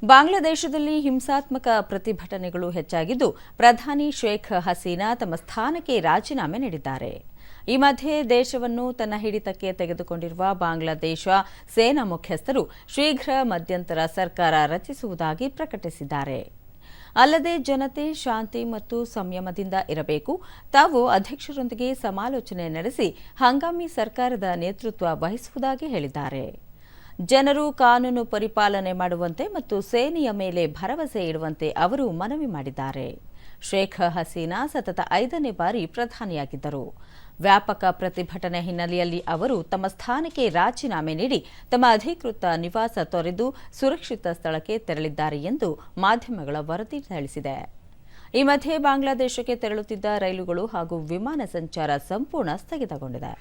ಬಾಂಗ್ಲಾದೇಶದಲ್ಲಿ ಹಿಂಸಾತ್ಮಕ ಪ್ರತಿಭಟನೆಗಳು ಹೆಚ್ಚಾಗಿದ್ದು, ಪ್ರಧಾನಿ ಶೇಖ್ ಹಸೀನಾ ತಮ್ಮ ಸ್ಥಾನಕ್ಕೆ ರಾಜೀನಾಮೆ ನೀಡಿದ್ದಾರೆ. ಈ ಮಧ್ಯೆ ದೇಶವನ್ನು ತನ್ನ ಹಿಡಿತಕ್ಕೆ ತೆಗೆದುಕೊಂಡಿರುವ ಬಾಂಗ್ಲಾದೇಶ ಸೇನಾ ಮುಖ್ಯಸ್ಥರು ಶೀಘ್ರ ಮಧ್ಯಂತರ ಸರ್ಕಾರ ರಚಿಸುವುದಾಗಿ ಪ್ರಕಟಿಸಿದ್ದಾರೆ. ಅಲ್ಲದೆ ಜನತೆ ಶಾಂತಿ ಮತ್ತು ಸಂಯಮದಿಂದ ಇರಬೇಕು, ತಾವು ಅಧ್ಯಕ್ಷರೊಂದಿಗೆ ಸಮಾಲೋಚನೆ ನಡೆಸಿ ಹಂಗಾಮಿ ಸರ್ಕಾರದ ನೇತೃತ್ವ ವಹಿಸುವುದಾಗಿ ಹೇಳಿದ್ದಾರೆ. ಜನರು ಕಾನೂನು ಪರಿಪಾಲನೆ ಮಾಡುವಂತೆ ಮತ್ತು ಸೇನೆಯ ಮೇಲೆ ಭರವಸೆ ಇಡುವಂತೆ ಅವರು ಮನವಿ ಮಾಡಿದ್ದಾರೆ. ಶೇಖ್ ಹಸೀನಾ ಸತತ 5ನೇ ಬಾರಿ ಪ್ರಧಾನಿಯಾಗಿದ್ದರು. ವ್ಯಾಪಕ ಪ್ರತಿಭಟನೆ ಹಿನ್ನೆಲೆಯಲ್ಲಿ ಅವರು ತಮ್ಮ ಸ್ಥಾನಕ್ಕೆ ರಾಜೀನಾಮೆ ನೀಡಿ ತಮ್ಮ ಅಧಿಕೃತ ನಿವಾಸ ತೊರೆದು ಸುರಕ್ಷಿತ ಸ್ಥಳಕ್ಕೆ ತೆರಳಿದ್ದಾರೆ ಎಂದು ಮಾಧ್ಯಮಗಳ ವರದಿ ತಿಳಿಸಿದೆ. ಈ ಮಧ್ಯೆ ಬಾಂಗ್ಲಾದೇಶಕ್ಕೆ ತೆರಳುತ್ತಿದ್ದ ರೈಲುಗಳು ಹಾಗೂ ವಿಮಾನ ಸಂಚಾರ ಸಂಪೂರ್ಣ ಸ್ಥಗಿತಗೊಂಡಿದೆ.